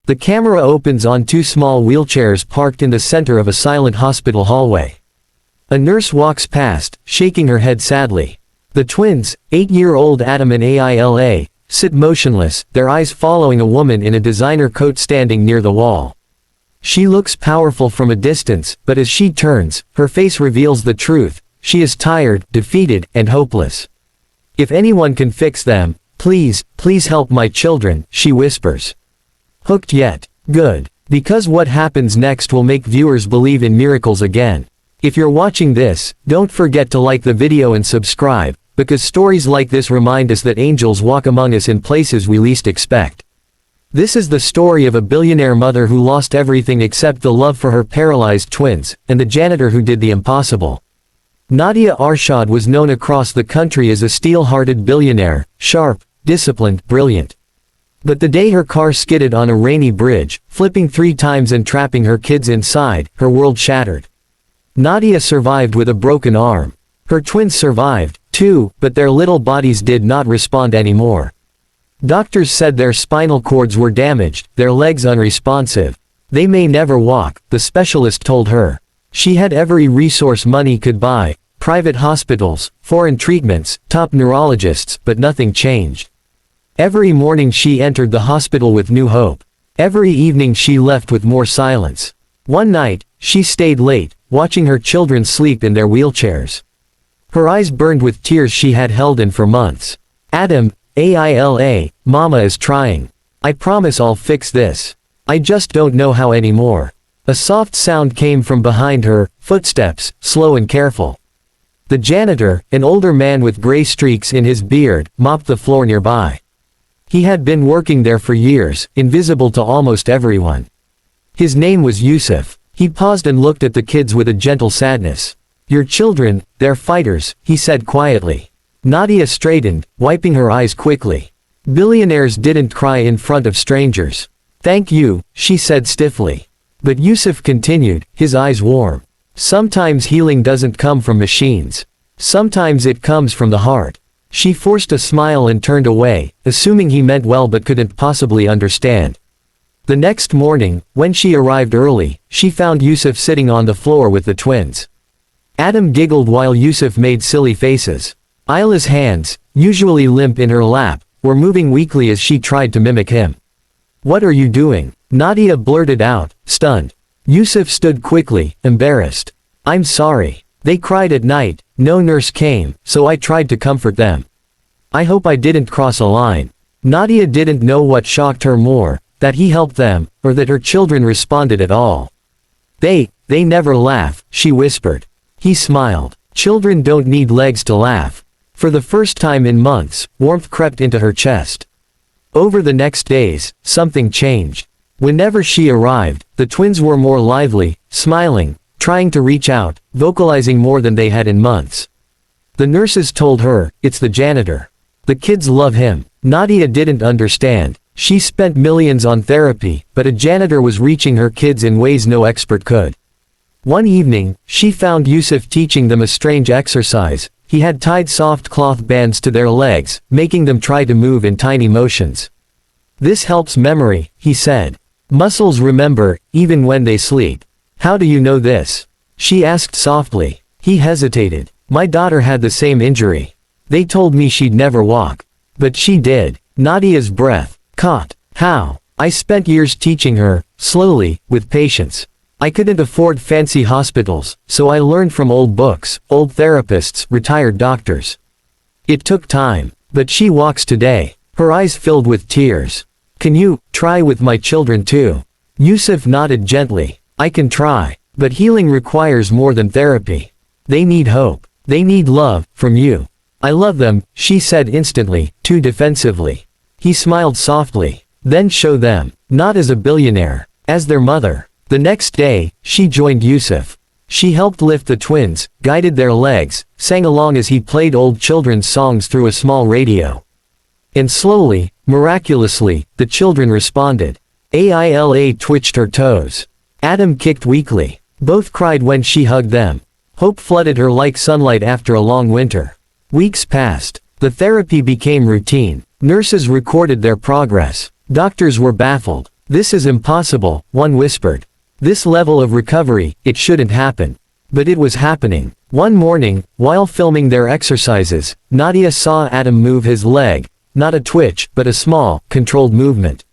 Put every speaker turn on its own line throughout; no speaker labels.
The camera opens on two small wheelchairs parked in the center of a silent hospital hallway. A nurse walks past, shaking her head sadly. The twins, 8-year-old Adam and Ayla, sit motionless, their eyes following a woman in a designer coat standing near the wall. She looks powerful from a distance, but as she turns, her face reveals the truth. She is tired, defeated, and hopeless. "If anyone can fix them, please, please help my children," she whispers. Hooked yet? Good. Because what happens next will make viewers believe in miracles again. If you're watching this, don't forget to like the video and subscribe, because stories like this remind us that angels walk among us in places we least expect. This is the story of a billionaire mother who lost everything except the love for her paralyzed twins, and the janitor who did the impossible. Nadia Arshad was known across the country as a steel-hearted billionaire, sharp, disciplined, brilliant. But the day her car skidded on a rainy bridge, flipping 3 times and trapping her kids inside, her world shattered. Nadia survived with a broken arm. Her twins survived, too, but their little bodies did not respond anymore. Doctors said their spinal cords were damaged, their legs unresponsive. They may never walk, the specialist told her. She had every resource money could buy, private hospitals, foreign treatments, top neurologists, but nothing changed. Every morning she entered the hospital with new hope. Every evening she left with more silence. One night, she stayed late, watching her children sleep in their wheelchairs. Her eyes burned with tears she had held in for months. "Adam, Ayla, Mama is trying. I promise I'll fix this. I just don't know how anymore." A soft sound came from behind her, footsteps, slow and careful. The janitor, an older man with gray streaks in his beard, mopped the floor nearby. He had been working there for years, invisible to almost everyone. His name was Yusuf. He paused and looked at the kids with a gentle sadness. "Your children, they're fighters," he said quietly. Nadia straightened, wiping her eyes quickly. Billionaires didn't cry in front of strangers. "Thank you," she said stiffly. But Yusuf continued, his eyes warm. "Sometimes healing doesn't come from machines. Sometimes it comes from the heart." She forced a smile and turned away, assuming he meant well but couldn't possibly understand. The next morning, when she arrived early, she found Yusuf sitting on the floor with the twins. Adam giggled while Yusuf made silly faces. Ayla's hands, usually limp in her lap, were moving weakly as she tried to mimic him. "What are you doing?" Nadia blurted out, stunned. Yusuf stood quickly, embarrassed. "I'm sorry. They cried at night, no nurse came, so I tried to comfort them. I hope I didn't cross a line." Nadia didn't know what shocked her more, that he helped them, or that her children responded at all. They never laugh," she whispered. He smiled. "Children don't need legs to laugh." For the first time in months, warmth crept into her chest. Over the next days, something changed. Whenever she arrived, the twins were more lively, smiling, trying to reach out, vocalizing more than they had in months. The nurses told her, "It's the janitor. The kids love him." Nadia didn't understand. She spent millions on therapy, but a janitor was reaching her kids in ways no expert could. One evening, she found Yusuf teaching them a strange exercise. He had tied soft cloth bands to their legs, making them try to move in tiny motions. "This helps memory," he said. "Muscles remember, even when they sleep." "How do you know this?" she asked softly. He hesitated. "My daughter had the same injury. They told me she'd never walk. But she did." Nadia's breath caught. "How?" "I spent years teaching her, slowly, with patience. I couldn't afford fancy hospitals, so I learned from old books, old therapists, retired doctors. It took time. But she walks today." Her eyes filled with tears. "Can you try with my children too?" Yusuf nodded gently. "I can try. But healing requires more than therapy. They need hope. They need love, from you." "I love them," she said instantly, too defensively. He smiled softly. "Then show them. Not as a billionaire. As their mother." The next day, she joined Yusuf. She helped lift the twins, guided their legs, sang along as he played old children's songs through a small radio. And slowly, miraculously, the children responded. Ayla twitched her toes. Adam kicked weakly. Both cried when she hugged them. Hope flooded her like sunlight after a long winter. Weeks passed. The therapy became routine. Nurses recorded their progress. Doctors were baffled. "This is impossible," one whispered. "This level of recovery, it shouldn't happen." But it was happening. One morning, while filming their exercises, Nadia saw Adam move his leg, not a twitch, but a small, controlled movement.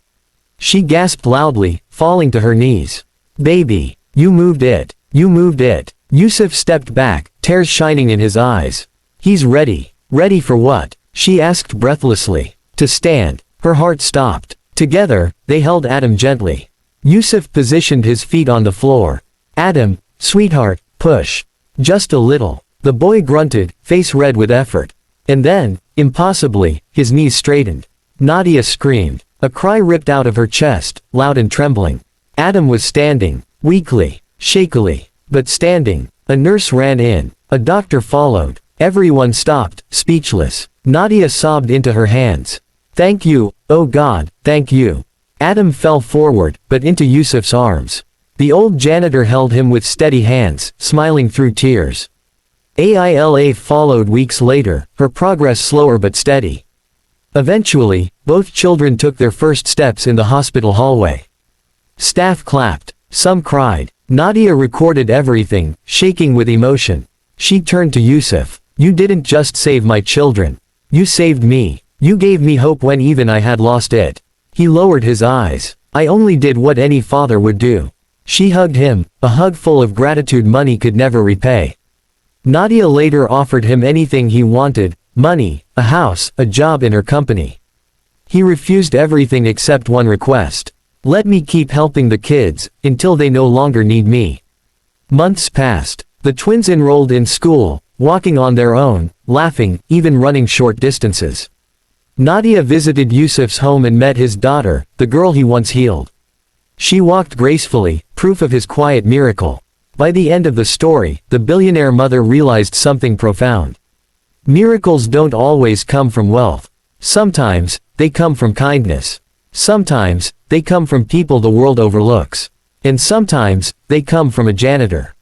She gasped loudly, falling to her knees. "Baby, you moved it. You moved it." Yusuf stepped back, tears shining in his eyes. "He's ready." "Ready for what?" she asked breathlessly. "To stand." Her heart stopped. Together, they held Adam gently. Yusuf positioned his feet on the floor. "Adam, sweetheart, push. Just a little." The boy grunted, face red with effort. And then, impossibly, his knees straightened. Nadia screamed. A cry ripped out of her chest, loud and trembling. Adam was standing, weakly, shakily, but standing. A nurse ran in. A doctor followed. Everyone stopped, speechless. Nadia sobbed into her hands. "Thank you, oh God, thank you." Adam fell forward, but into Yusuf's arms. The old janitor held him with steady hands, smiling through tears. Aila followed weeks later, her progress slower but steady. Eventually, both children took their first steps in the hospital hallway. Staff clapped. Some cried. Nadia recorded everything, shaking with emotion. She turned to Yusuf. "You didn't just save my children. You saved me. You gave me hope when even I had lost it." He lowered his eyes. "I only did what any father would do." She hugged him, a hug full of gratitude money could never repay. Nadia later offered him anything he wanted, money, a house, a job in her company. He refused everything except one request. "Let me keep helping the kids, until they no longer need me." Months passed. The twins enrolled in school, walking on their own, laughing, even running short distances. Nadia visited Yusuf's home and met his daughter, the girl he once healed. She walked gracefully, proof of his quiet miracle. By the end of the story, the billionaire mother realized something profound. Miracles don't always come from wealth. Sometimes, they come from kindness. Sometimes, they come from people the world overlooks. And sometimes, they come from a janitor.